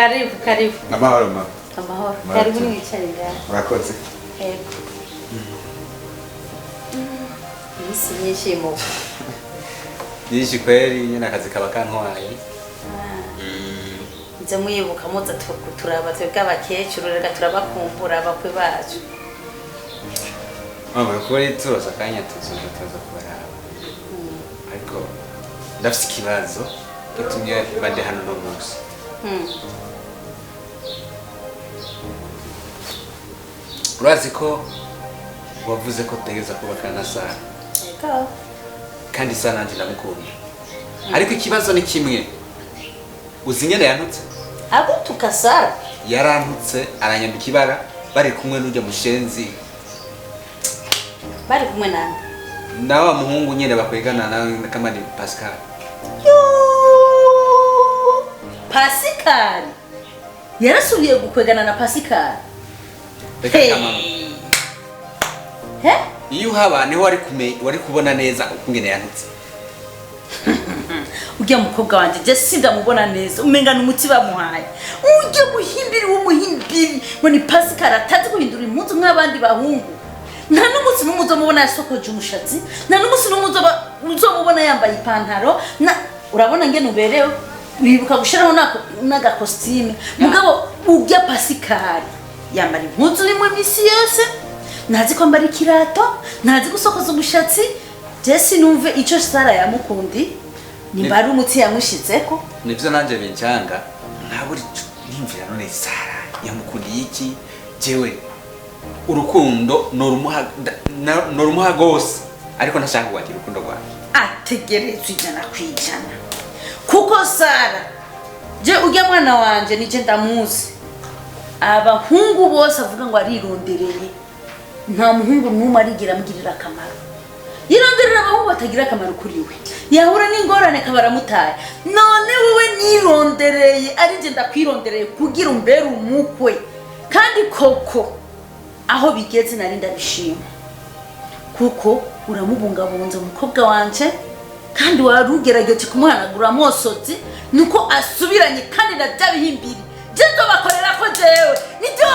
Karibu. Amahoro mama. Amahoro. Karibu mwicare ngaho. Murakoze. Yego. Isi nyishimo. Nishi kweli nyina akazi kaba kantwaye. Nze muyibuka muza turaba twebwe abakecuru rega turabakumbura abakwe bacu. Mama kuri turoza akanya tuzoza kubaraba. Ariko ndafite ikibazo gitumye bande hano no munsi. Urazi ko wavuze ko tegeza kubakana na Sara. Yego. Kandi Sara nanje ndamukunda. Ariko ikibazo ni kimwe. Uzi nyene yantutse? Agutuka Sara. Yarantutse aranyambika ibara bari kumwe n'ujya mushenzi. Bari kumwe nande? Na wa muhungu nyene bakwegana na kama ni Pascal. Pascal. Yarasubiye gukwegana na Pascal. He? Iyo haba niho wari kubona neza ukungene yantutse. Ujya mukobwa wanje je sindamubona neza umenga n'umuti bamuhaye. Ujye muhimbiri w'umuhimbiri ngo ni Pascal atazi guhindura impunzu nk'abandi bahungu. Nta n'umunsi n'umuzo mubona yasokoje umushatsi, nta n'umunsi n'umuzo uzomubona yambaye ipantaro, na urabona ngene uberewe wibuka gushiraho naga costume. Mugabo ujya Pascal yambara impunzu rimwe misi yose, ntazi kwambara ikirato, ntazi gusokoza umushatsi. Je sinumve ico Sara yamukundi. Nimbari umuti yamushizeko. Nivyo nanje bincanga ntaburi nimvira none Sara yamukundiye iki jewe urukundo norumuha gose ariko ntashaka kugira urukundo rwawe. Ategerezwe ijana kwijana kuko Sara je ujya mwana wanje nije ndamuzi. Abahungu bose avuga ngo arirondereye, nta muhungu n'umwe arigira amugirira akamaro. Yironderera abahungu batagira akamaro kuri we, yahura n'ingorane kabaramutaye. None wewe nirondereye ari je ndakwirondereye kugira umbere umukwe, kandi koko aho bigeze nari ndabishima kuko uramubungabunza umukobwa wanje, kandi warugerageje kumuhanagura amosotsi nuko asubiranye kandi ndabyabihimbiri. Jendo bakorera ko jewe nibyo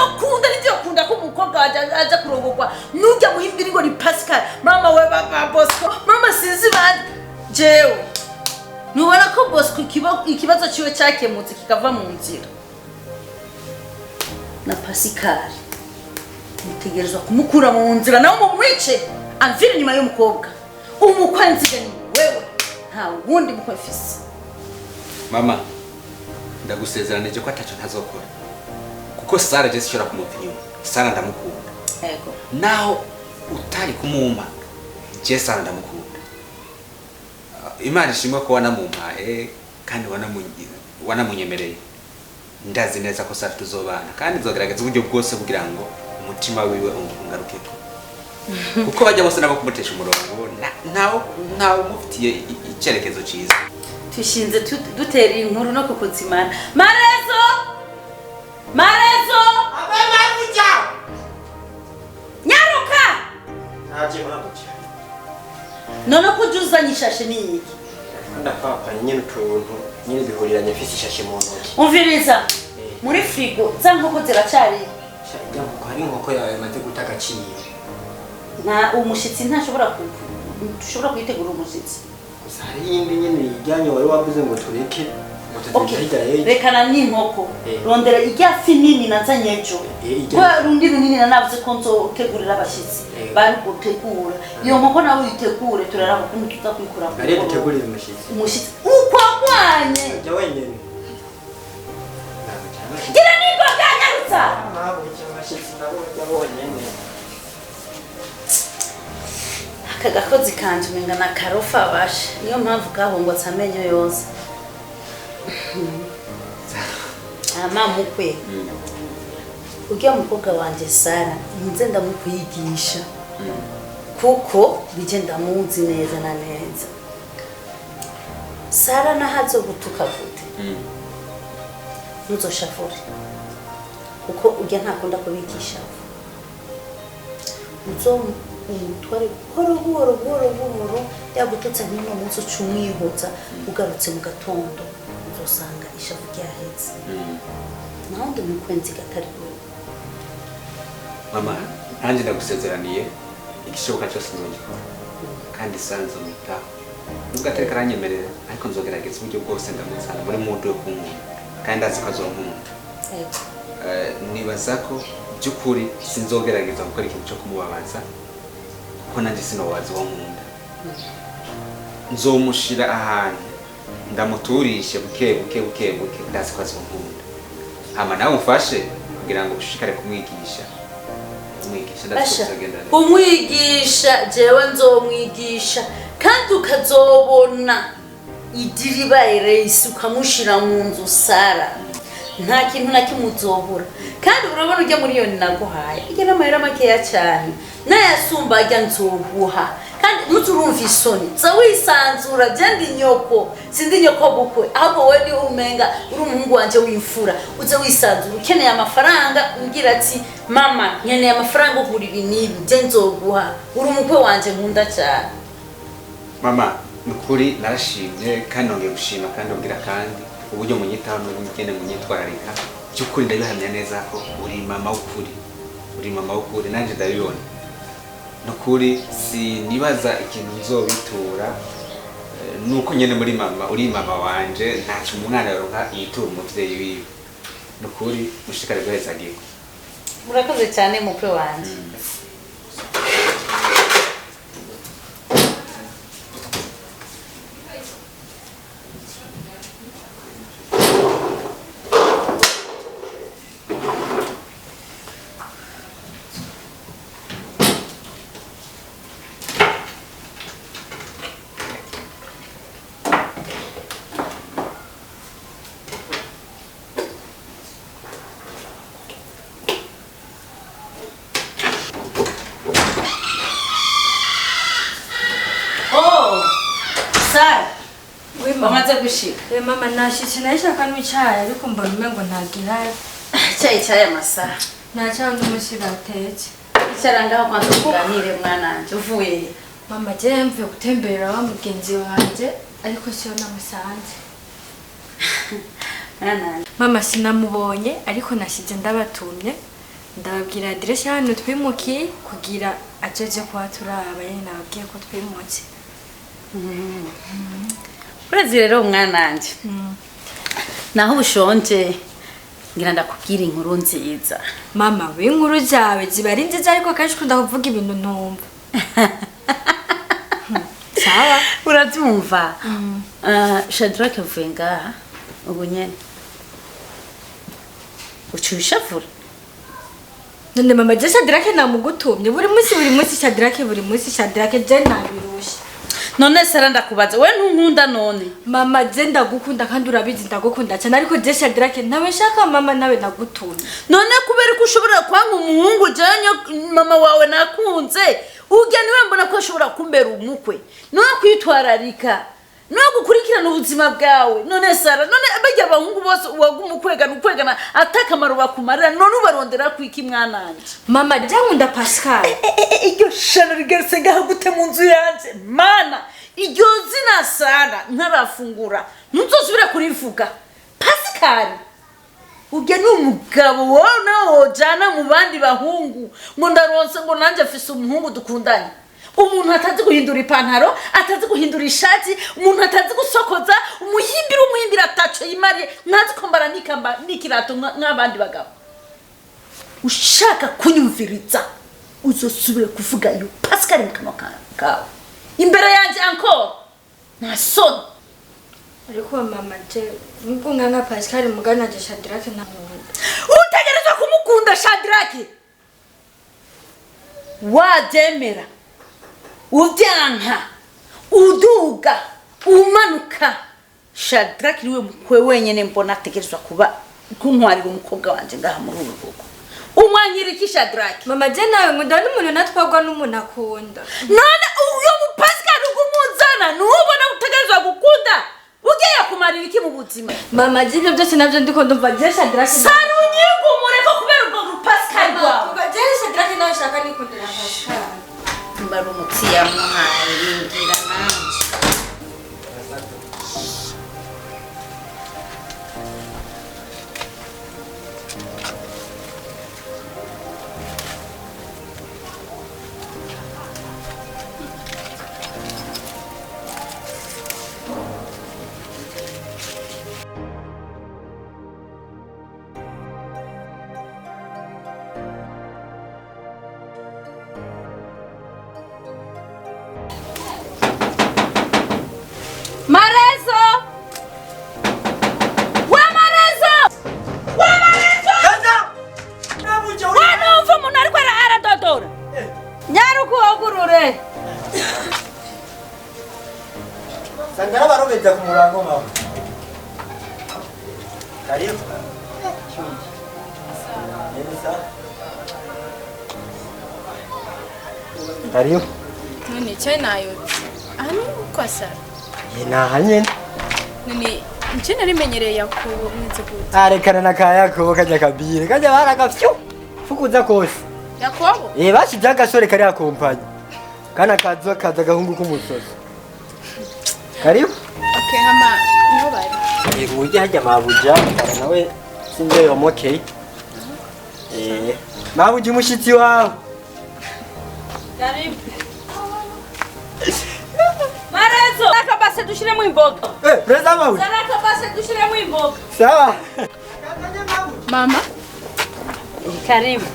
kunda ko umukobwa waje aza kurongorwa nujya muhimbiri ngo ni Pascal. Mama we baba Bosco, mama sinzi bandi jewe nubona ko Bosco ikibazo ciwe cyakemutse kikava mu nzira na Pascal. Nitegerezwa kumukura mu nzira nawe mumwice amvire nyuma y'umukobwa. Umukwe nzige ni wewe, nta wundi mukwe mfise. Mama ndagusezeranije ko ataco ntazokora kuko Sara je sishora kumuvinyuma. Sara ndamukunda. Yego. Naho utari kumuma je Sara ndamukunda. Imana ishimwe ko wanamumpaye kandi wanamunyemereye. Ndazi neza ko Sara tuzobana kandi nzogerageza uburyo bwose kugira ngo umutima wiwe ungarukeko. Kuko bajya bose nabo kumutesha umurongo ntawe mufitiye icyerekezo cyiza. Tushinze dutera inkuru no kukuzimana. Marezo abamuja nyaruka naje muramuja none kujuza nyishashe niki ndapapa nyine utuntu nyine bihuriranye mfite ishashe mu ntoki. Umviriza muri frigo za nkoko ziracari. Shajya kuko hari inkoko yawe maze gutagaciye. Nta umushitsi ntashobora kwitegura umushitsi. Gusa hari yindi nyine ijyanye wari wavuze ngo tureke ngo tuzihigare. Rekana n'inkoko rondera ijya finini nazanye ejo. Kwa rundi runini nanavuze ko nzotegurira abashitsi bari gutegura. Iyo nkoko nawe uyitegure turaraba ko tutakwikura. Ari dutegurira umushitsi uko kwanye jya wenyene. Gira nigo ganyarutsa. Ntabwo cyamashitsi nabo wenyene. Akagakozi kanje umenga na karofa bashe niyo mpamvu gahongotse amenyo yose. Mukwe ujya mukobwa wanje Sara nze ndamukwigisha kuko bije ndamuzi neza na neza. Sara nahazo gutuka gute ntuzoshafure kuko ujya ntakunda kubigisha. Umutware buhoro yagututse nk'ino munsi ucumwihuza ugarutse mu gatondo uzosanga ishavu ryahetse naho ndi umukwenzi gatari wewe mama nanjye ndagusezeraniye igishoboka cyose nzogikora kandi sanze umutaho nubwo atari karanyemerera ariko nzogerageza uburyo bwose ndamuzana muri mudu yo kunkunda kandi azi ko azonkunda nibaza ko by'ukuri sinzogerageza gukora ikintu cyo kumubabaza kuko nanjye sinobabaza uwo nkunda nzomushira ahantu ndamuturishe buke ndazi ko azonkunda hama nawe umfashe kugira ngo ushikare kumwigisha umwigisha jewe nzomwigisha kandi ukazobona idiriba eresi ukamushira mu nzu Sara nta kintu na kimwe uzobura kandi urabona ujya muri yoni naguhaye ijya n'amahera makeya cyane nayasumba ajya nzoguha kandi ntuturumva isoni za wisanzura byandi nyoko sindi nyoko bukwe ahubwo wowe ni umenga uri umuhungu wanje w'imfura uze wisanzura ukeneye amafaranga umbwira ati mama nkeneye amafaranga ugura ibi n'ibi bye nzoguha uri umukwe wanje nkunda cyane mama nukuri narashimye kandi nongeye gushima kandi ubwira kandi uburyo munyitaho n'ubugene munyitwararika cyukuri ndabihamya neza ko uri mama w'ukuri nanjye ndabibona nukuri sinibaza ikintu nzobitura nuko nyene muri mama uri mama wanje ntacyo umwana yoronka yitura umuvyeyi wiwe nukuri mushikare guheza giko murakoze cyane mukwe wanje Sara, wamaze gushika. Mama nashitse nashaka n'icyayi ariko mbona umengo ntagihari. Icyayi amasaha. Nacanga umushira atetse. Icaranga aho kwanza kuganire mwananje uvuye. Mama je mvuye gutembera wa mugenzi wanje ariko siyo namusanze. Mama sinamubonye ariko nashize ndabatumye. Ndababwira adresse hano twimukiye kugira ajeje kwa turaba yene nababwiye ko twimutse. Urazi rero mwananje naho ubushonje ngira ndakubwira inkuru nziza mama w'inkuru zawe ziba ari nziza ariko kenshi ukunda kuvuga ibintu ntumva sawa urabyumva Shadrack avuye ngaha ubu nyene ucushavura none mama je Shadrack namugutumye buri munsi Shadrack je nabirusha none Sara ndakubaza we ntunkunda none mama je ndagukunda kandi urabizi ndagukunda cyane ariko je Shadrack nawe shaka mama nawe nagutumye none kubera ko ushobora kwanga umuhungu janyo mama wawe nakunze ujya niwe mbona ko ushobora kumbera umukwe no kwitwararika no gukurikirana ubuzima bwawe none Sara none bajya abahungu bose ukwegana atakamaro bakumarira none ubarondera kwiki mwananje mama jankunda Pascal iryo shana rigarse ngaho gute mu nzu yanje mana iryo zina Sara ntarafungura ntuzosubira kurivuga Pascal ujya n'umugabo wowe naho jana mu bandi bahungu ngo ndaronse ngo nanje afise umuhungu dukundanye umuntu atazi guhindura ipantaro atazi guhindura ishati umuntu atazi gusokoza umuhimbira ataco yimariye ntazi kombara nikamba nikirato nk'abandi bagabo ushaka kunyumviriza uzosubire kuvuga yo Pascal mukano kawe imbere yanje encore na son ariko mama je nubwo nkanga Pascal mugana je Shadrack na utegerezwa kumukunda Shadrack wademera uvyanka uduga umanuka Shadrack niwe mukwe wenyene mbona ategerezwa kuba kuntwarira umukobwa wanje ngaha muri ubu rugo umwanyira iki Shadrack mama je nawe ngunda n'umuntu natwagwa n'umuntu akunda none uyo mu Pascal ugumuzana nubona utegerezwa gukunda ugiye kumarira iki mu buzima mama je ibyo byose navyo ndiko ndumva je Shadrack Sara unyigumure ko kubera ubwo Pascal gwa je Shadrack nawe shaka nikundira Pascal mbara umutsi yamuhaye ngira nanje Tugenda ku murango mama. Karibu. Karibu. None cyo nayo. Ani kwa Sara. Ina nyene. None nje narimenyereye Yakobo mwize gute. Arekana na Yakobo kajya kabire. Kajya barakafyo. Fukuza kose. Yakobo? Bashize agasore kari akompanye. Kana kaza gahungu k'umusozi. Karibu. Okay hama niho bari. Uje hajya mabuja nawe sinze yomokeye. Mabuja umushitsi wawe. Karibu. Marezo, nakabase dushiremo imboga. Preza mabuja. Nakabase dushiremo imboga. Sawa. Mama. Karibu.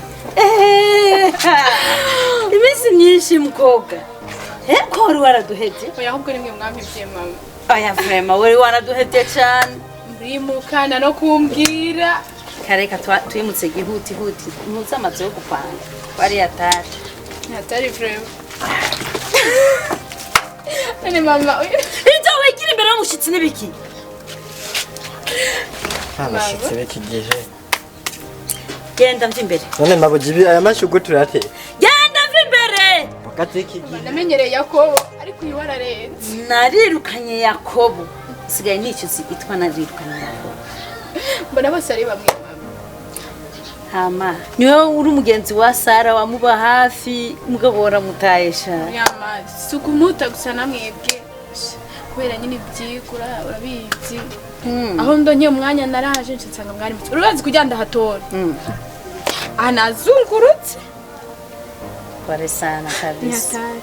Imisi myinshi mukobwa. Ko wari waraduhevye? Oya ahubwo nimwe mwampevye mama. Oya vrema wari waraduhevye cyane. Mrimukana no kumbwira. Kareka twimutse gihuti huti. Ntuza amaze yo gupanga. Wari yatari. Natari vrema. None mama. Ija wekira imbere y'umushitsi n'ibiki? Abashitsi bekigeje. Genda mva imbere. None mabuji aya mashugo turate. Genda mva imbere. Bakati kigi. Namenyereye Yakobo ariko uyu wararenze. Narirukanye Yakobo. Sigaye nicyo zigitwa narirukanye Yakobo. Mbona bose ari bamwe mama. Hama niwe uri umugenzi wa Sara wamuba hafi mugabo waramutayesha. Yama sukumuta gusa namwebwe. Kubera nyine byigura urabizi. Aho ndonye umwanya naraje nsanga mwari mutse. Urazi kujyanda hatora. Anazungurutse. Pare sana kabisa. Nyatari.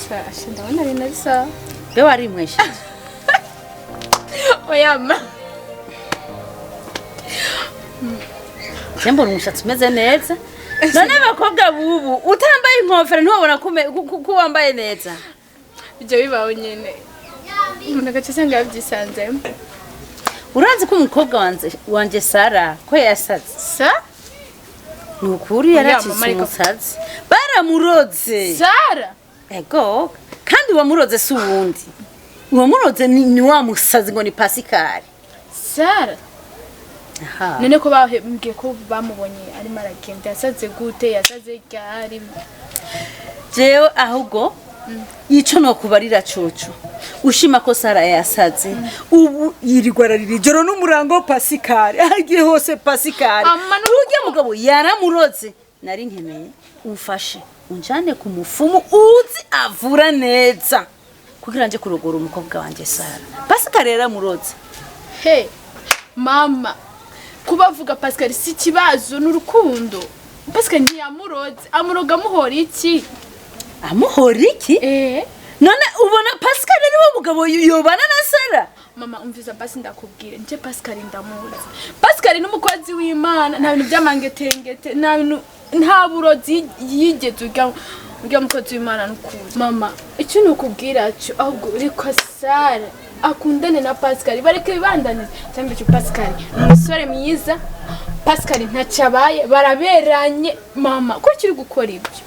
Sasa ndabona ari nabisa. Be wari mwesha. Oyama. Tembo umushatsi umeze neza. None abakobwa bubu utambaye inkofero ntiwabona ko wambaye neza. Ibyo bibaho nyene. Umuntu agacesanga yabyisanzemo. Urazi ko umukobwa wanje Sara ko yasaze. Sa? Nukuri yaraciye umusazi. Baramuroze. Sara. Ego kandi wamuroze si uwundi. Wamuroze ni wa musazi ngo ni Pascal. Sara. Aha. None ko bahembwe ko bamubonye ari maragenda yasaze gute yasaze ryari. Jewe ahubwo ico no kubarira coco. Ushima ko Sara yasaze. Ubu yirigwara ririjoro n'umurango Pascal. Agiye hose Pascal. Ugiye mugabo yaramuroze. Nari nkeneye umfashe unjane ku mufumu uzi avura neza kugira nje kurogora umukobwa wanje Sara. Pascal yaramuroze. Hey mama kubavuga Pascal si kibazo n'urukundo. Pascal ntiyamuroze amuroga muhora iki? Amuhora iki? None ubona Pascal niwe mugabo yobana na Sara? Mama umviza basi ndakubwira nje Pascal ndamuzi. Pascal n'umukozi w'Imana nta bintu by'amangetengete nta burozi yigeze ujya mukozi w'Imana n'ukuri. Mama icyo nukubwira cyo ahubwo uri ko Sara akundane na Pascal bareke bibandane cyangwa cyo Pascal umusore mwiza. Pascal ntacyabaye baraberanye mama ko kiri gukora ibyo.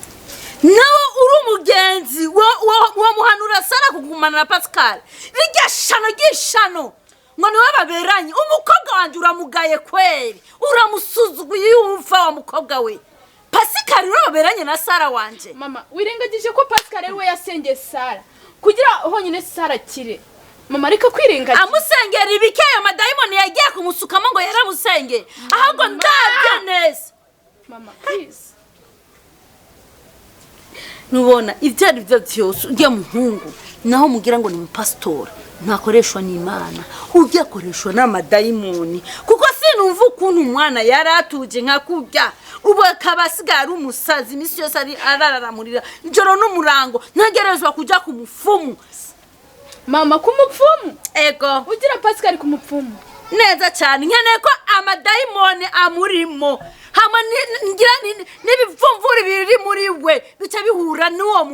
Nawe uri umugenzi wa muhanura Sara kugumana na Pascal. Rijya shano gishano. Ngo niwe baberanye umukobwa wanje uramugaye kweri. Uramusuzuguye yumva wa mukobwa we. Pascal uri baberanye na Sara wanje. Mama wirengagije ko Pascal we yasenge Sara kugira honyine Sara kire. Mama reka kwirengagiza. Amusengera ibikeyo madayimoni yagiye kumusukamo ngo yaramusenge. Ahubwo ndabye neza. Mama please. Nubona ivyo ari byo byose ugiye muhungu naho mugira ngo ni umupastor ntakoreshwa n'Imana ugiye koreshwa n'amadayimoni kuko sinumva ukuntu umwana yaratuje nka kurya ubu akabasigara umusazi imisi yose ari arararamurira njoro n'umurango ntagerezwa kuja ku mufumu. Mama ku mupfumu? Ego ugira Pascal ku mupfumu neza cyane nkeneye ko amadayimoni amurimo hama ngira n'ibivumvuri biri muri we bica bihura n'uwo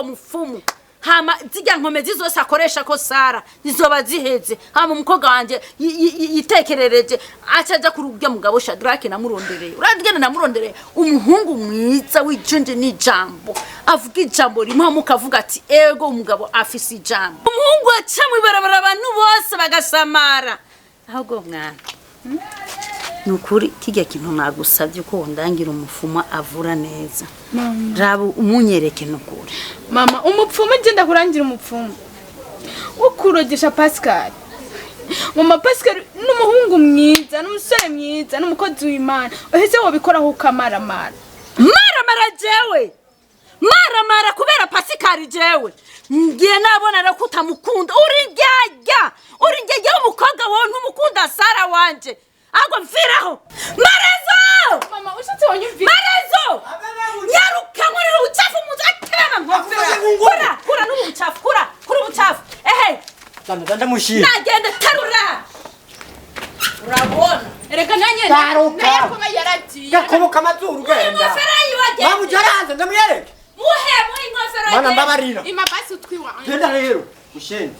mufumu. hama zijya nkomezi zose akoresha ko Sara zizoba ziheze hama umukobwa wanje yitekerereje acaja kurubya mugabo Shadrake namurondereye uragenda namurondereye umuhungu mwiza wijonje n'ijambo avuga ijambo rimwe mukavuga ati ego umugabo afise ijambo umuhungu acamwe ibarabara abantu bose bagasamara ahubwo mwana nukuri kijya kintu nagusavye ko ndangira umufuma avura neza raba umunyereke nukuri mama umupfumu genda kurangira umupfumu ukurogesha Pascal mama Pascal n'umuhungu mwiza n'umusore mwiza n'umukozi w'Imana uheze wobikoraho ukamaramara jewe maramara kubera Pascal jewe ngiye nabona rero kutamukunda urinjya umukobwa wowe ntumukunda Sara wanje ago mfiraho marezo mama ushatse wanyumvira marezo nyaruka nkorera ubucafu muzatema nkofera kura n'ubucafu kura ubucafu Danda mushira nagenda tarura urabona ereka nanye taruka kuba yaragiye gakoboka amazuru genda nkofera yiwagenda babu jaranze ndamuyereke muhe inkofera mana mbabarira ima basi utwiwa genda rero ushende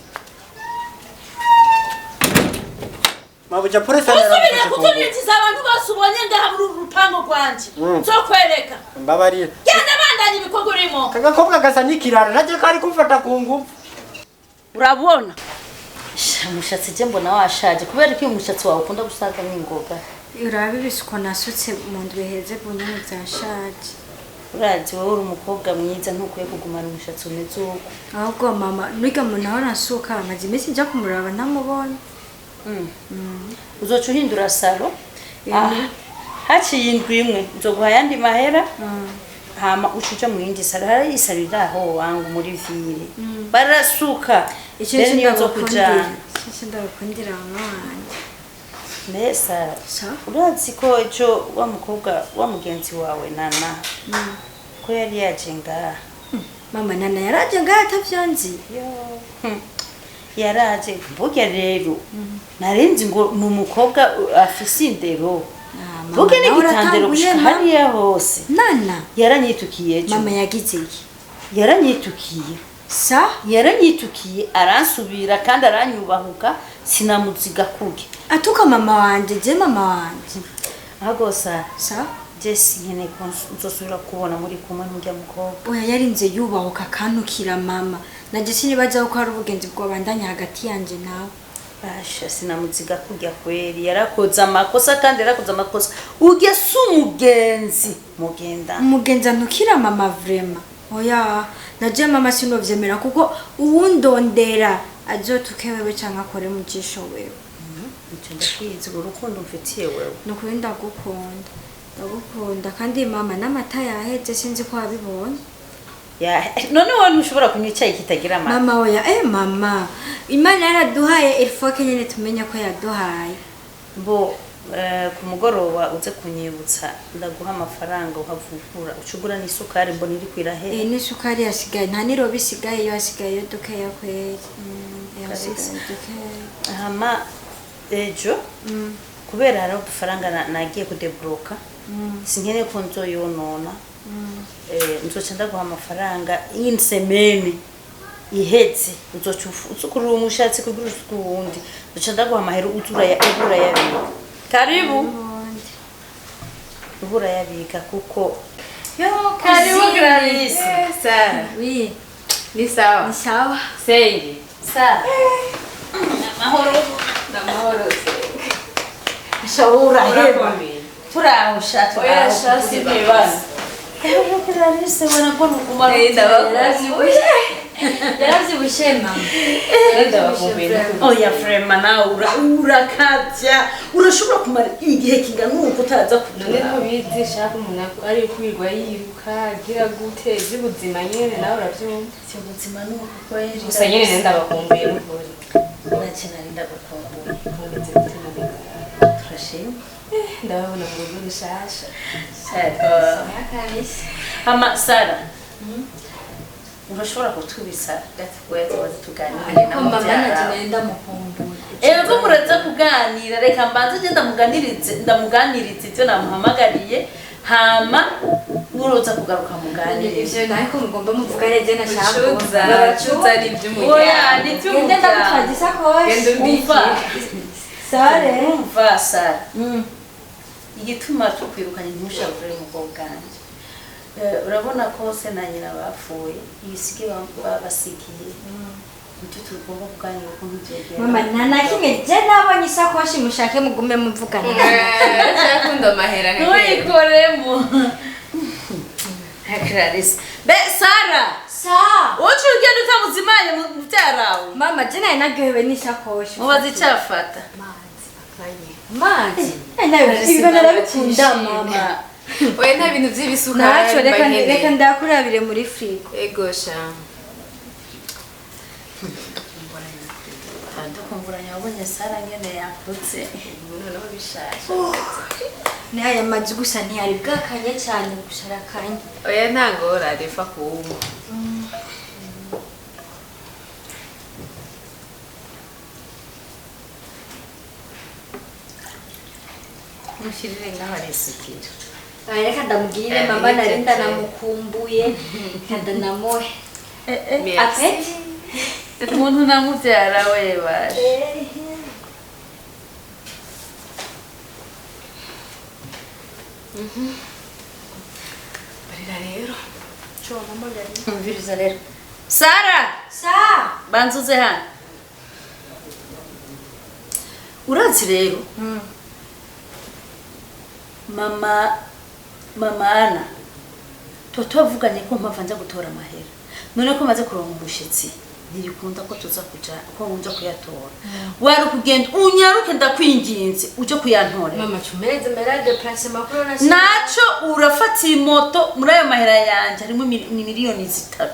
mabuja polisi usubire kutubiriza abantu bose ubonye ngaha muri urupango rwanje zo kwereka mbabarira genda bandanye ibikorwa urimo kagakobwa gasa n'ikirara naje kari kumfata ku ngufu urabona umushatsi je mbona washaje kubera ko umushatsi wawe ukunda gusaga n'ingoga urabe bisuko nasutse mu ndwe heze bunyene byashaje urazi wowe uri umukobwa mwiza ntukwiye kugumana umushatsi umeze uko ahubwo mama niga mu naho nasuka amaze imisi njya kumuraba ntamubonye uzoca uhindura salo haciye indwi imwe nzoguha ayandi mahera hama ucuja mu yindi salo hari isalo iraho wangu muri ville barasuka icyo ndakujana ndabakundira mwana Nesa urazi ko ejo wa mukobwa wa mugenzi wawe Nana ko yari yaje ngaha mama Nana yaraje ngaha atavyonzi yaraje mvuge rero narenze ngo numukobwa afise indero mvuge n'igitandero gushika hariya hose Nana yaranyitukiye ejo mama yagize iki yaranyitukiye yaranyitukiye aransubira kandi aranyubahuka sinamuziga kuge atuka mama wanje je mama wanje agosa Jesse nyene nzosubira kubona muri kumwe n'ujya mukobwa oya yarinze yubahuka kanukira mama na Jesse nibaza ko ari ubugenzi bwabandanya hagati yanje nawe basha sinamuziga kujya kweri yarakoze amakosa kandi yarakoze amakosa ujye sumugenzi mugenzi anukira mama vrema oya naje mama sinovyemera kuko uwundondera azotuke wewe canke akore mu jisho wewe icyo ndakwiza urukundo mfitiye wewe nukuri ndagukunda kandi mama n'amata yaheze sinzi ko wabibonye none wowe ntushobora kunywa icyayi kitagira amata mama oya mama Imana yaraduhaye ilfoke nyene tumenya ko yaduhaye bo ku mugoroba uze kunyibutsa ndaguha amafaranga uhavugura ucugura n'isukari mbona iri kwirahe n'isukari yasigaye nta niro bisigaye yasigaye dukeya kweri hama ejo kubera hari udufaranga nagiye kudebloka sinkene ko nzoyonona nzoca ndaguha amafaranga y'insemene ihetse uzoca ukurura umushatsi kugura uwundi nzoca ndaguha amahera ubura yabika karibu ubura yabika kuko karibu Grace Sara oui ni sawa Senge Sara mahoro Shaura heba turahusha shasi bibana Grace wana kwa kumara yarazibushe mama oya frema na urakatya urashobora kumara igihe kingana nuko utaza kugira bizi shaka umuntu ari kwirwa yiruka agira gute zibuzima nyene nawe uravyumva cyubuzima nuko kweri gusa nyene ndabakumbuye n'ukuri nakina ndagukumbuye kumbize mutima turashimye ndabona mu buryo bushasha ama Sara urashobora kutubisa gatwe tuganire na mama nagenda mukumbuye ego muraza kuganira reka mbanze je ndamuganirize ibyo namuhamagariye hama uroza kugaruka muganire ivyo nako mugomba muvugane je na shaka baracuza ni iby'umuryango oya ni ngende ndagutwaza isakoshi genda umva umbiki sare umva Sara igituma tukwirukanye ntushabure mu bwoganje urabona ko se na nyina bapfuye ibisige babasigiye nicyo tugomba kuganira ukuntu byegera mama nanakimwe je nabonye isakoshi mushake mugume muvugane cyakunda amahera ntuyikoremo Clarisse be Sara sa uci ugenda utamuzimanye mu byarawe mama je naye naryohewe n'isakoshi mubaza icyafata mazi ibintu narabikunda mama oya nta bintu by'ibisukari naco reka ndakurabire muri frigo ego sha ndakumburanya wabonye Sara ngene yakutse noneho bishaje ni aya mazi gusa ntiyari bwakanye cyane gusa arakanye oya ntago rarifa kuwuma mushirire ngaho arisukira reka ndamugirire mama nari ndanamukumbuye ndanamuhe apeti umuntu namubyara we baje barira rero umviriza rero Sara sa banzuze hano urazi rero mama Ana toto avuganye ko mpava nza gutora amahera none ko maze kuronka ubushitsi ntibikunda ko tuza kuja ko unja kuyatora wari kugenda unyaruke ndakwinginze uje kuyantora mama chumereze merade place makuru na naco urafata imoto muri ayo mahera yanje harimo miliyoni 3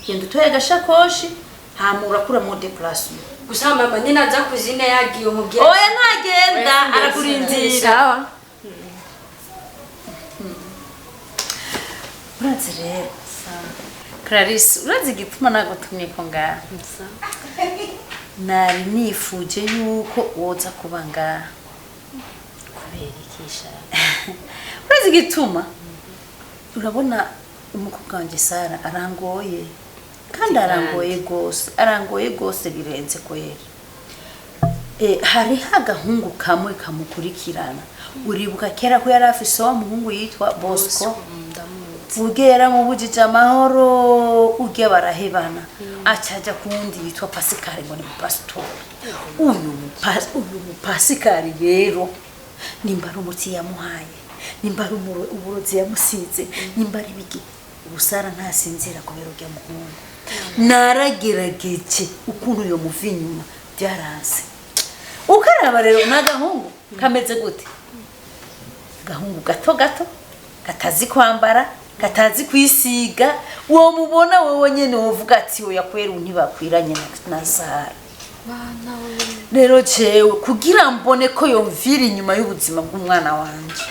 genda utoye agashakoshi hama urakura mu déplacement gusa mama nina za kuzine yagiye umubwira oya ntagenda arakurindira sawa urazi rero Clarisse urazi igituma nagutumye ko ngaha nari nifuje yuko woza kuba ngaha kubera ikisha urazi igituma urabona umukobwa wanjye Sara arangoye kandi arangoye gose birenze kwera hari hagahungu kamwe kamukurikirana uribuka kera ko yari afise wa muhungu yitwa Bosco ugera mu bujije amahoro ugiye barahebana acaja kundi yitwa Pascal ngo ni pastor uyu Pascal rero nimba ari umuti yamuhaye nimba ari uburozi yamusize nimba ari biki Sara ntasinzira kubera ujya muhungu naragerageje ukuntu yo muvi inyuma byaranze ukaraba rero nagahungu kameze gute gahungu gato katazi kwambara katazi kwisiga uwo mubona wowe nyene wovuga ati oya kwera untibakwiranye na Sara rero jewe kugira mbone ko yomvira inyuma y'ubuzima bw'umwana wanje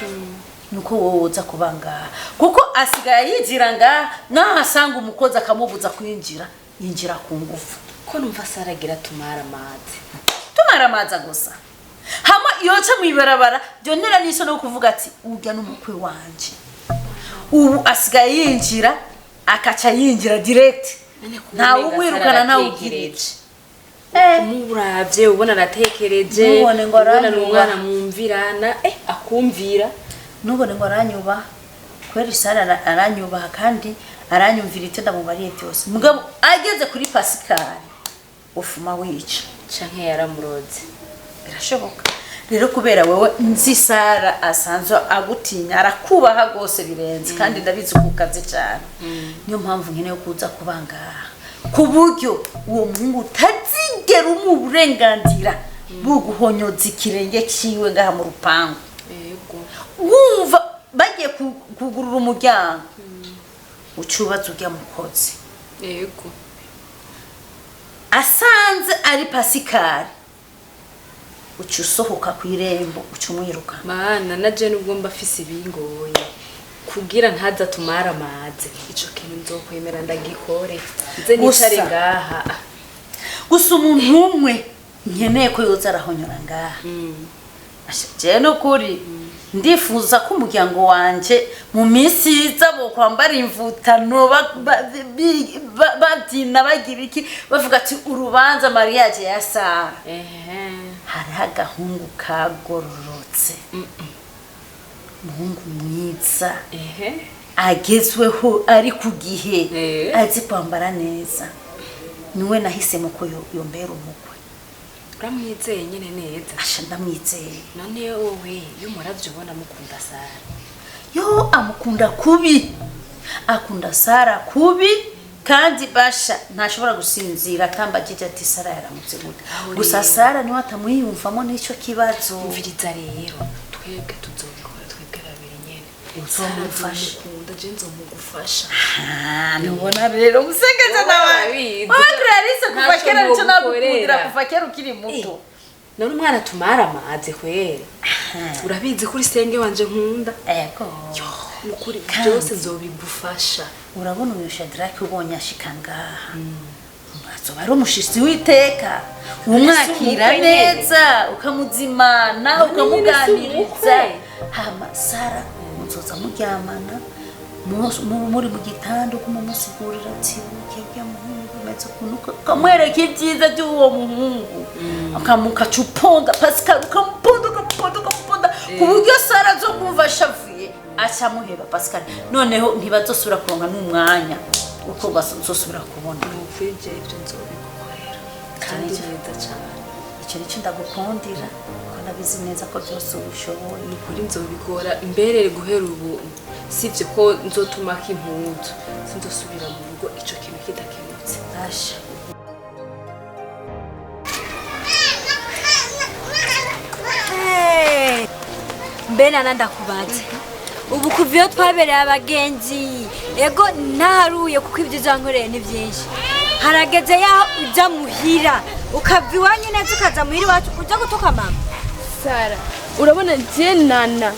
nuko wowe uza kubanga kuko asigaye yizira ngaha nahasanga umukozi akamubuza kwinjira yinjira ku ngufu ko numva Sara agira tumara amazi gusa hama yoca mwibarabara byonera niso no kuvuga ati urya n'umukwe wanje ubu asigaye yinjira akaca yinjira direct nta umwirukana nta ugirije muravye ubona aratekereje ubona n'umwana mwumvirana akumvira nubone ngo aranyuba kwera Sara aranyuba kandi aranyumvira ite ndamubariye byose mugabo ageze kuri Pascal ufuma wica canke yaramuroze birashoboka rero kubera wewe nzi Sara asanzwe agutinya arakubaha gose birenze kandi ndabizi kukaze cyane niyo mpamvu nkeneye kuza kubanga ku buryo uwo muhungu utazigera umuburenganzira buguhonyoza ikirenge kiwe ngaha mu rupangu yego wumva bagiye kugurura umuryango ucubaza ujya mukozi yego asanze ari Pascal uca usohoka ku irembo uca umwiruka mana naje nubwo mba afise ibingoye kugira ntaza tumara amazi ico kintu nzokwemera ndagikore nze nicare ngaha gusa umuntu umwe nkeneye ko yoza arahonyora ngaha je no kuri ndifuza ko umuryango wanje mu minsi iza bo kwambara imvutano babyina bagira iki bavuga ati urubanza mariage ya Sara hariho agahungu kagororotse umuhungu mwiza agezweho ari ku gihe azi kwambara neza niwe nahisemo ko yombera umukwe. Uramwizeye nyine neza? Asha ndamwizeye. None wowe iyo muravyo ubona mukunda Sara? Yo amukunda kubi, akunda Sara kubi kandi basha ntashobora gusinzira atambagije ati Sara yaramutse gute. Gusa Sara niwe atamwiyumvamo n'ico kibazo. Umviriza rero twebwe tuzobikora twebwe babiri nyene. Uzomufasha. Ndaje nzomugufasha. Nubona rero musengeze nawe. Mama Clarisse kuva kera nico nagukundira kuva kera ukiri muto. None umwana tumara amaze kwere. Urabizi kuri senge wanje nkunda. Ego. Nukuri byose nzobigufasha. Urabona uyu Shadrack ubonye ashikangaha. Azoba ari umushitsi w'iteka. Umwakira neza ukamuzimana ukamuganiriza. Hama Sara muzoza muryamana muri mu gitanda kumusigurira ati ukebya muhungu meze kunuka kamwereka ibyiza by'uwo muhungu akamukacuponda Pascal ukamuponda kuburyo Sara zo kumva shavuye acamuheba Pascal noneho ntibazosubira kuronka n'umwanya uko bazosubira kubona ufije ibyo nzobigukorera kandi neza cyane icyo nicyo ndagukundira ko nabizi neza ko byose ubishoboye kuri nzobikora imbere guhera ubu sivyo ko nzotuma kimpunzu sinzosubira mu rugo ico kintu kidakemutse asha mbena nandakubaza ubu kuva iyo twabereye abagenzi ego ntaharuye kuko ibyo uzankoreye ni byinshi harageze yaho ujya muhira ukava iwanyu neza ukaza muhira iwacu ujya gutuka mama. Sara urabona nana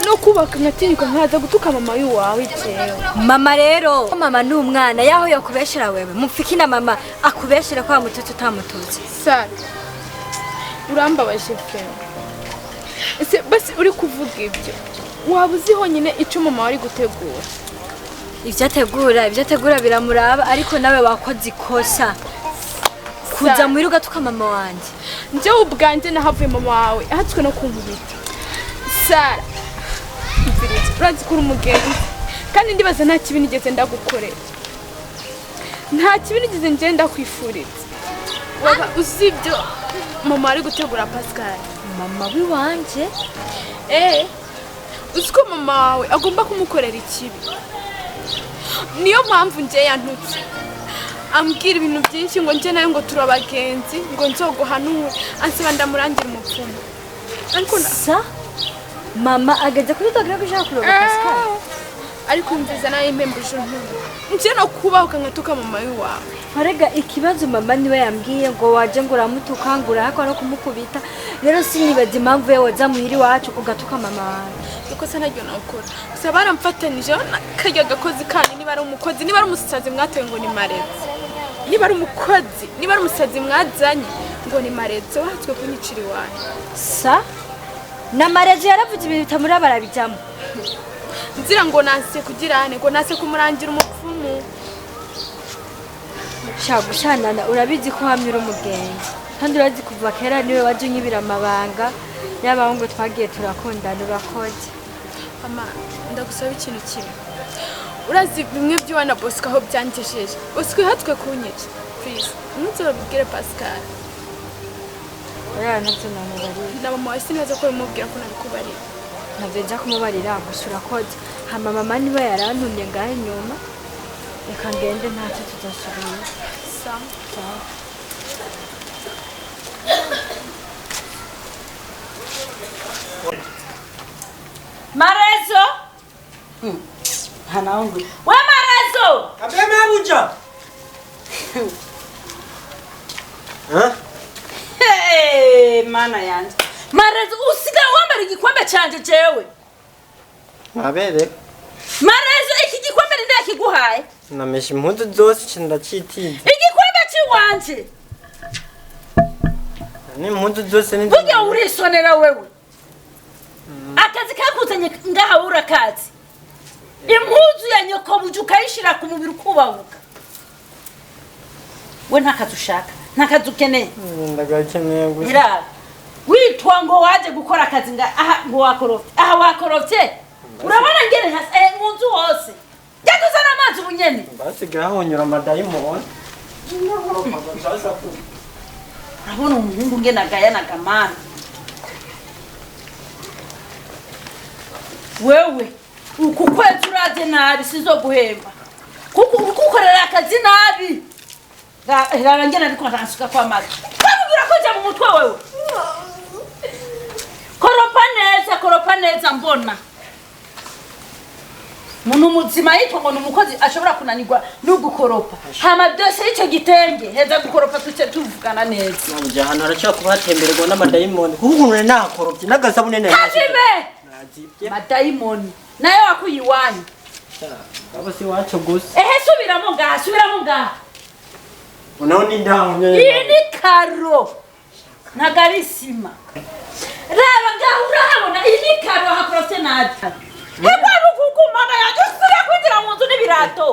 no kubaka nkatinyuka nkaza gutuka mama y'uwawe jewe. Mama rero mama ni umwana yaho yakubeshera wewe mupfiki na mama akubeshera kwa mututsi utamututse. Sara urambabaje pe ese basi uri kuvuga ibyo waba uzi honyine icyo mama wari gutegura. Ibyo ategura biramuraba ariko nawe wakoze ikosa kuza muhira ugatuka mama wanje. Njyewe ubwanjye nahavuye mama wawe ahatswe no kunkubita. Sara urazi kuri umugenzi kandi ndibaza nta kibi nigeze ndagukorera nta kibi nigeze ngenda kwifuriza waba uzi ibyo mama ari gutegura Pascal. Mama wiwanje uzi ko mama wawe agomba kumukorera ikibi niyo mpamvu njye yantutse ambwira ibintu byinshi ngo njye nayo ngo turabagenzi ngo nzoguhanure ansiba ndamurangira umupfumu ariko mama ageze kuri dogere ko ushaka kuroga Pascal ariko umviza nayo impembuje ntuye njye no kubaho nkatuka mama y'uwawe. Harega ikibazo mama niwe yambwiye ngo waje ngo uramutuka ngo urahakwa no kumukubita rero sinibaza impamvu ye waza muhiri wacu ugatuka mama wawe. Uko se naryo nakora gusa baramfatanije karya gakozi kandi niba ari umukozi niba ari umusazi mwatoye ngo ni maretse niba ari umukozi niba ari umusazi mwazanye ngo ni maretse wahatswe kunyicira iwawe. Na mareje yaravuze ibintu bitamura barabijamo nzira ngo nase kugirane ngo nase kumurangira umupfumu. Shagushanana urabizi ko hamira umugenzi kandi urazi kuva kera niwe waje unyibira amabanga y'abahungu twagiye turakundana urakoze. Mama ndagusaba ikintu kimwe urazi bimwe by'wana Bosco aho byangejeje Bosco hatwe kunyica please umunsi babibwire Pascal. Oya ntabyo namubarira na mama wese neza ko bimubwira ko nabikubarira ntabyo njya kumubarira gusa urakoze. Hama mama niwe yarantumye ngahe nyuma reka ngende ntacyo tudasubira. Sawa Marezo hanaongo we Marezo Abeme abuja mana yanje Marezo usiga wambara igikombe canje jewe. Mabere Marezo iki gikombe ndakiguhaye namesha impundu zose ndacitiza igikombe ciwanje ni impundu zose ni burya urisonera wewe akazi kakuzanye ngaha urakazi impuzu ya nyoko buje ukayishira ku mubiri ukubabuka we ntakazi ushaka ntakazi ukeneye ndagakeneye gusa ira witwa ngo waje gukora akazi aha ngo wakorofye urabona ngene hasi munzu hose cyatuzana amazi ubunyene basigaye honyura amadayimoni urabona umuhungu ngene agayanaga mana wewe uku kwezi uraje nabi sizo guhemba kuko ukukorera akazi nabi raba ngene ariko aransuka kwa mazi kabubwira ko jya mu mutwe wewe koropa neza mbona muntu muzima yitwa ngo numukozi ashobora kunanirwa no gukoropa hama byose icyo gitenge heza gukoropa tuce tuvugana neza nabujya hano aracyo kubatembererwa n'amadayimoni kuko umuntu nakoropye n'agasabune neza kazibe madayimoni nayo wakuyiwanyu abo si wacu gusa subiramo ngaha unaho ni ndaho iyi ni karo nagarisima raba ngaho urahabona iyi ni karo hakorofye nabi heba rukugumana yajusuye kwinjira mu nzu n'ibirato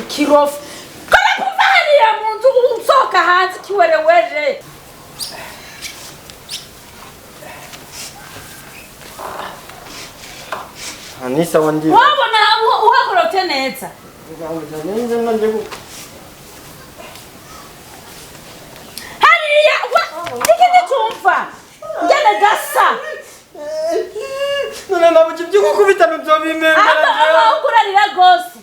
ikirofu kora kuvaniya mu nzu usohoka hanze kiwereweje Anisa wandi wabona uhakorofye neza hariya ikindi cyumva ngene gasa none nabuje by'ukubitano byo bimemera aho kurarira gose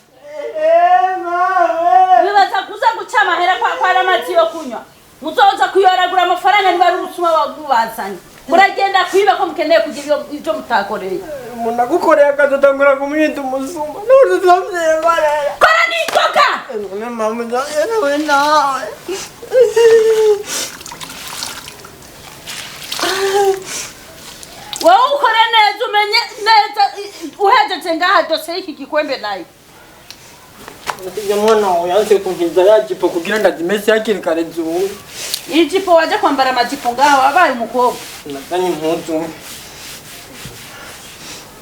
bibaza kuza guca amahera kwa amazi yo kunywa muzoza kuyoragura amafaranga niba ari ubusuma bagubazanye muragenda kwiba ko mukeneye kugira ibyo mutakoreye umuntu agukoreye akazatangura kumwita umusuma n'uburyo tuzabyeye barara kora n'inzoga none mama yewe nawe wowe ukore neza umenye neza uhejeje ngaha dosiye y'iki gikwembe nayo Ndio mwana uyanze kunkiza yajipo kugira ndazimese yakiri kare zubu. Ijipo waje kwambara amajipo ngaho abaye umukobwa. Nazanye impuzu.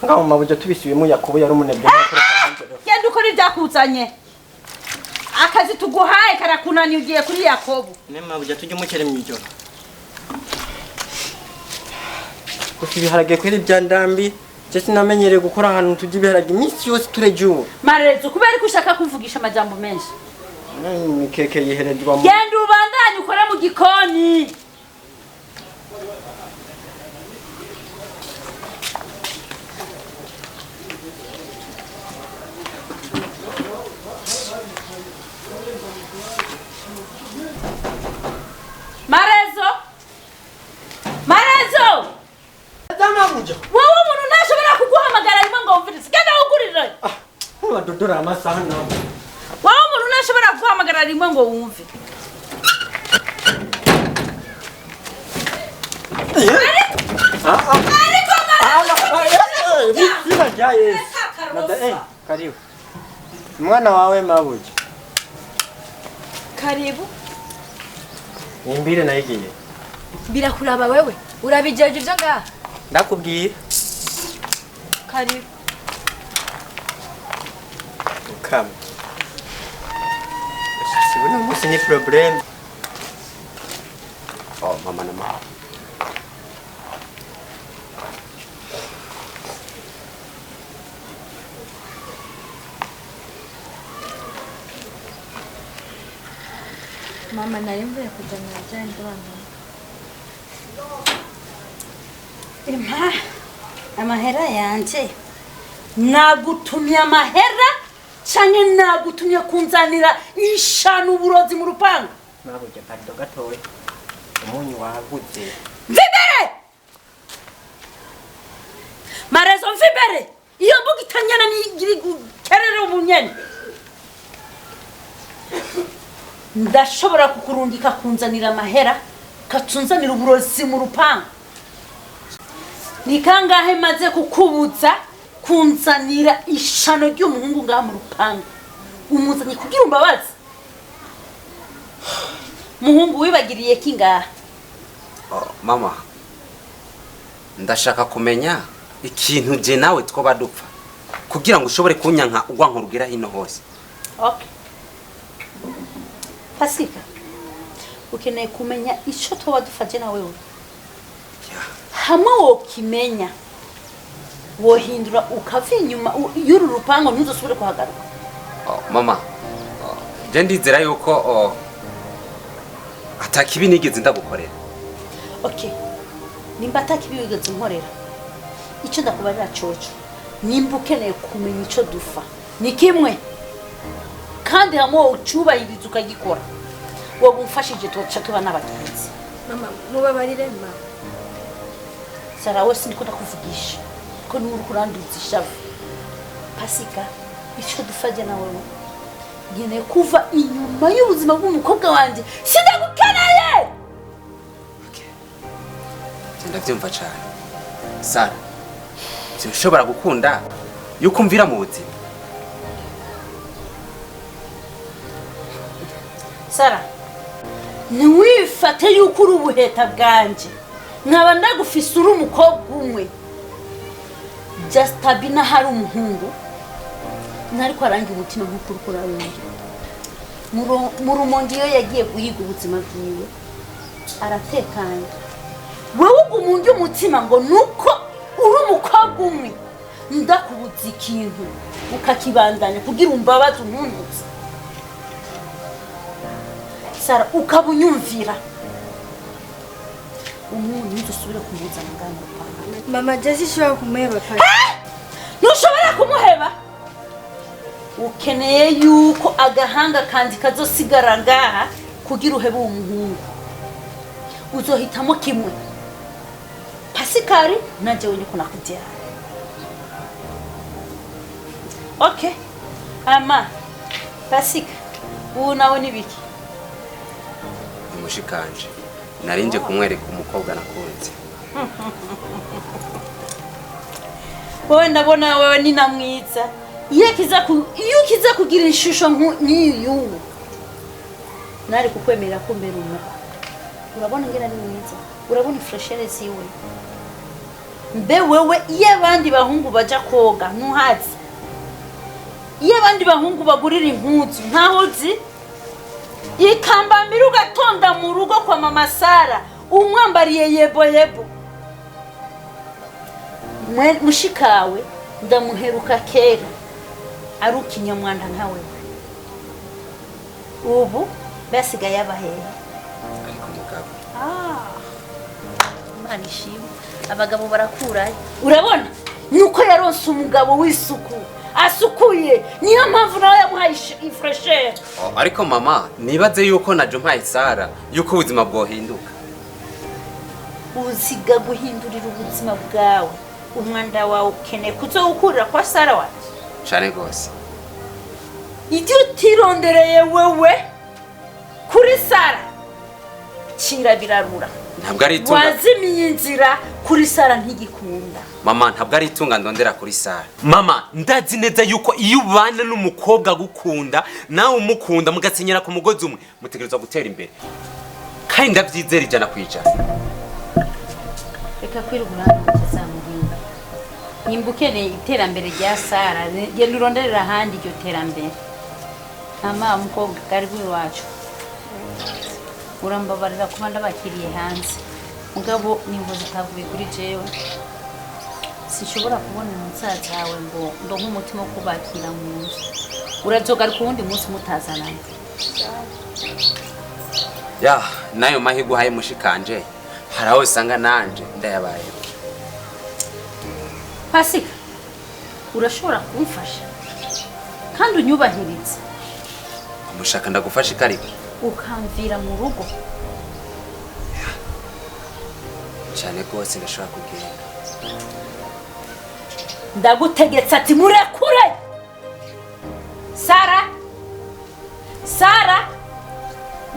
Ngaho mabuja tubisubiyemo Yakobo yari umunebwe n'akora kanjye. Genda ukora ibyakuzanye. Akazi tuguhaye karakunani ugiye kuri Yakobo. Ne mabuja tujye mukere mwijoro. Kuki biharage kweri byandambi. Jesi namenyereye gukora ahantu tujye ibiharage iminsi yose turejuwe. Marezo kubera ko ushaka kumvugisha amajambo menshi. Mikeke yiherezwa mu. Genda ubandanye ukora mu gikoni. Marezo! Marezo! Zamabuja. Wowe umuntu ntashobora kuguhamagara rimwe ngo umvirize. Genda ugurire. Badodora amasaha nawe. Wowe umuntu ntashobora kuguhamagara rimwe ngo wumve. Karibu. Mwana wawe mabuja. Karibu. Nimbire nayigiye. Birakuraba wewe. Urabijeje ivyo ngaha. Ndakubwiye. Karibu. Ukama. Sibona musi ni problem. Oh mama na mama. Mama narimbuye kujana jana ndabana. Emma, amahera yanje nagutumye amahera canke nagutumye kunzanira ishanu uburozi mu rupangu. Mabuja kado gatowe. Umunyu waguze. Mvibere! Marezo mvibere! Iyo mbuga itanyana ni kerere umunyene. Ndashobora kukurungika kunzanira amahera katunzanira uburozi mu rupangu. Ni kangahe maze kukubuza kunzanira ishano ry'umuhungu ngaha mu rupangu. Umuzanye kugira umbabazi. Muhungu wibagiriye kingaha. Mama, ndashaka kumenya ikintu je nawe twoba dupfa kugira ngo ushobore kunyanka ugwa nkurugira hino hose. Okay. Pasika. Ukeneye kumenya ico twoba dufaje na wewe. Hamwe wokimenya wohindura ukava inyuma y'uru rupango ntuzosubire kuhagaruka. Mama, je ndizera yuko atakibi nigeze ndagukorera. Okay. Nimba atakibi wigeze nkorera. Ico ndakubarira coco. Nimba ukeneye kumenya ico dufa. Ni kimwe. Kandi hamwe ucubahiriza ukagikora. Wowe umfashije tuca tuba n'abagenzi. Mama, mubabarire mama. Sara wese niko ndakuvugisha. Ko nuri kuranduza ishavu. Pasika, ico dufaje na wewe. Ngeneye kuva inyuma y'ubuzima bw'umukobwa wanje. Sindagukeneye! Ndavyumva cyane. Sara, ushobora gukunda yuko umvira mu buzima. Sara, ntiwifate yuko uri ubuheta bwanje. Nkaba ndagufise uri umukobwa umwe. Just abina hari umuhungu. Ntariko arangira umutima nk'uko uriko urarungira. Mu rumonge iyo yagiye guhiga ubuzima bwiwe aratekanye. Wewe ugumunge umutima ngo nuko uri umukobwa umwe ndakubuza ikintu ukakibandanya kugira umbabaze umunutse. Sara ukabunyumvira umuntu ntuzusubire kumuza ngano panga. Mama Jesse shobora kumuheba pa. Ntushobora kumuheba. Ukeneye yuko agahanga kandi kazosigara ngaha kugira uhebe umuhungu. Uzohitamo kimwe. Pasikari nanje wenye kuna kujya. Okay. Ama Pasika nawe nibiki? Umushikanje narinje kumwereka umukobwa nakunze. Wowe ndabona wewe ni namwiza. Iyo kiza kugira ishusho nk'iyu nari kukwemerera ko mbere umuko. Urabona ngena ni mwiza. Urabona freshness yiwe. Mbe wewe iyo abandi bahungu baja koga ntuhazi. Iyo abandi bahungu bagurira impuzu ntahozi. Ikambambira ugatonda mu rugo kwa mama Sara umwambariye yebo yebo. Mushikawe ndamuheruka kera arukinya mwanda nkawe. Ubu basigaye abahehe. Ariko mugabo. Mani shimo. Abagabo barakuraye. Urabona? Nuko yaronse umugabo w'isuku. Asukuye. Niyo mpamvu nawe yamuhaye ifresher. Ariko mama, nibaze yuko naje mpaye Sara yuko ubuzima bwohinduka. Uziga guhindurira ubuzima bwawe. Umwanda wawe ukeneye kuzogukurira kwa Sara wawe. Cyane gose. Ibyo utirondereye wewe kuri Sara kira birarura. Ntabwo ari itunga. Wazimiye inzira kuri Sara ntigikunda. Mama ntabwo ari itunga ndondera kuri Sara. Mama ndazi neza yuko iyo ubana n'umukobwa gukunda nawe umukunda mugasenyera ku mugozi umwe mutegerezwa gutera imbere. Kandi ndavyizera ijana kwijana. Reka kwirugura ntazamuhinda. Nimbukeneye iterambere rya Sara genda uronderera handi iryo terambere. Ama umukobwa karibu iwacu. Urambabarira kuba ndabakiriye hanze. Mugabo nimbo zitavuye kuri jewe. Sinshobora kubona umusaza wawe ngo ndo nk'umutima wo kubakira mu nzu. Urazogaruka ubundi munsi mutazanana. Ya, nayo mahigo haye mushikanje. Haraho usanga nanje ndayabaye. Pasika. Urashobora kumfasha. Kandi unyubahirize. Mushaka ndagufasha ikariko. Ukamvira mu rugo. Cyane gose ndashaka kugenda. Ndagutegetse ati murekure. Sara. Sara.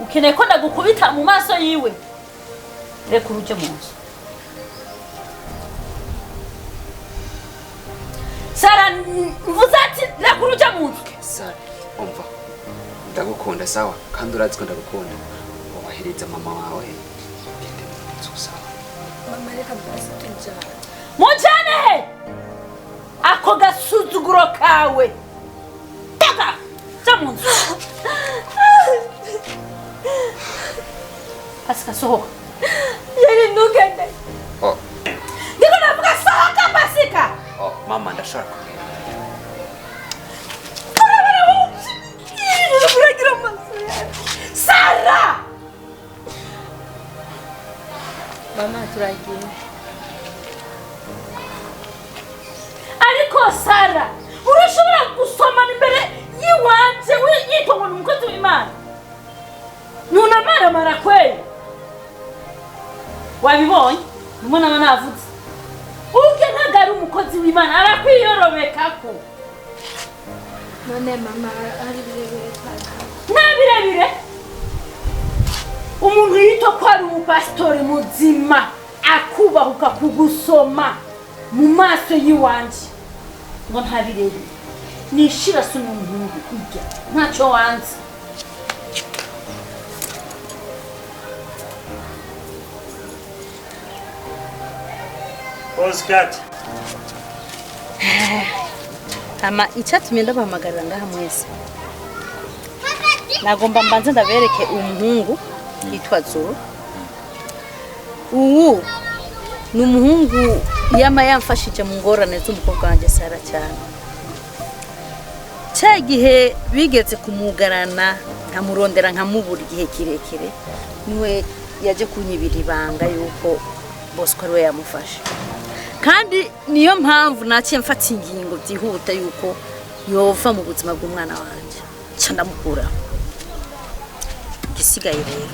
Ukeneye ko ndagukubita mu maso yiwe. Reka uruje mu nzu. Sara mvuze ati reka uruje mu nzu. Sara, umva. Ndagukunda sawa kandi urazi ko ndagukunda. Wahiriza mama wawe. Gende mu nzu sawa. mama reka basi tujyane. Mujane he? Ako gasuzuguro kawe. Taka! Jamunzu. Pasika sohoka. Yari ntugende. Oh, Ndiko navuga sohoka Pasika. oh, mama ndashobora kugenda. Uragira amaso yawe. Sara! Mama turagiye. Ariko Sara, urashobora gusomana imbere yiwanje yitwa ngo umukozi w'Imana. Nunamaramara kweli. Wabibonye? Mbona navuze. Uge ntagari umukozi w'Imana arakwiyorobekako. None mama ari birebire cyane. Nabirebire. Umuntu yitwa ko ari umupasitore muzima akubahuka kugusoma mu maso yiwanje. Ngo ntabirebire. Nishira sunu umuhungu kujya. Ntacyo wanze. Oscar. Ama icyatumye ndabahamagarira ngaha mwese. Nagomba mbanze ndabereke umuhungu yitwa Zoro. Uwu ni umuhungu yama yamfashije mu ngorane z'umukobwa wanjye Sara cyane. Cya gihe bigeze kumugarana nkamurondera nkamubura igihe kirekire niwe yaje kunyibira ibanga yuko Bosco ariwe yamufashe. Kandi niyo mpamvu naciye mfata ingingo byihuta yuko yova mu buzima bw'umwana wanje cyo ndamukura. Gisigaye rero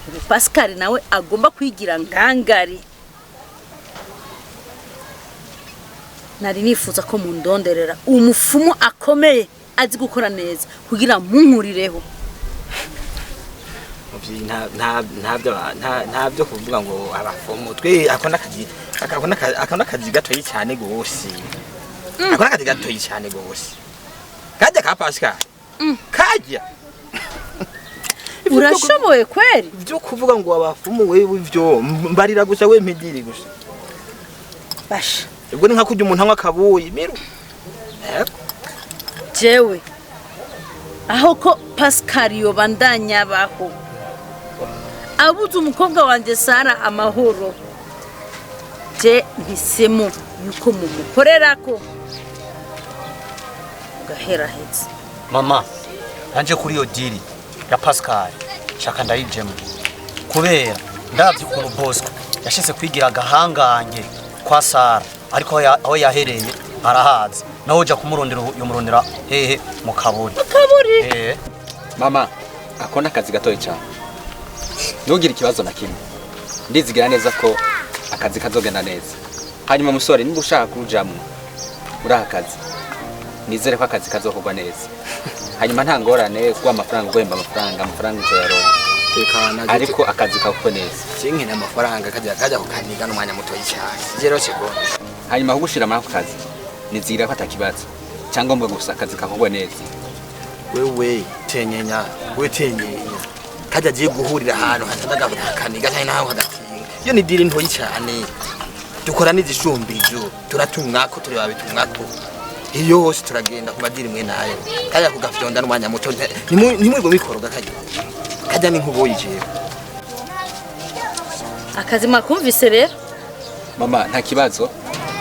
ubu Pascal nawe agomba kwigira ngangari. Nari nifuza ko mundonderera umufumu akomeye azi gukora neza kugira munkurireho. ntabyo kuvuga ngo abafomo twe akona akazi gatoyi cyane gose. Akona akazi gatoyi cyane gose. Kajya ka Pascal. Kajya. Urashoboye kweli? Byo kuvuga ngo abafomo wewe ivyo mbarira gusa we mpigiri gusa. Basha. Ubwo ni nka kujya umuntu anywa kabuye miru. Jewe. Aho ko Pascal yobandanya baho. Abuze umukobwa wanje Sara amahoro. Je mpisemo yuko mumukorerako. Gahera hetse. Mama, anje kuri yo diri ya Pascal. Shaka ndayijemo. Kubera ndavye ukuntu Bosco yashise kwigira agahanganye kwa Sara. Ariko aho yahereye arahaza. Naho uja kumurondera hehe mu kaburi. Kaburi? Mama, akona akazi gatoyi cyane. Ntugire ikibazo na kimwe. Ndizigira neza ko akazi kazogenda neza. Hanyuma musore niba ushaka kujamwe muri akazi. Nizere ko akazi kazokorwa neza. Hanyuma nta ngorane kuba amafaranga guhemba amafaranga cyo yaronka. Tekana ariko akazi kako neza. Cinke n'amafaranga kajya kukaniga n'umwanya muto y'icyayi. Zero sego. Hanyuma kugushira muri ako kazi. Nizira ko atakibazo. Cyangwa ngo gusa akazi kakorwa neza. Wewe tenyenya, kajya agiye guhurira ahantu hatanaga kaniga cyane naho hagatinga. Iyo ni diri ntoyi cyane. Dukora n'izishumbije, turatumwako turi babitumwako. Iyo hose turagenda ku madiri mwe nayo. Kajya kugafyonda n'umwanya muto nimwego bikoroga kajya ni nkubo yijewe. Akazi makumvise rero? Mama nta kibazo.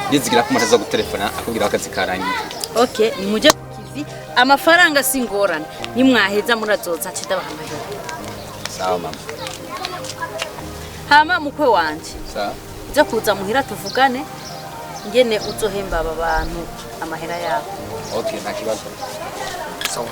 Ndizigira ko mutaza gutelefona akubwira akazi karangiye. Okay, ni muje kukivi amafaranga singorana. Nimwaheza murazoza ndabaha amahera. Sawa mama. Hama mukwe wanje. Sawa. Uza kuza muhira tuvugane ngene uzohemba aba bantu amahera yabo. Okay, nta kibazo. Sawa.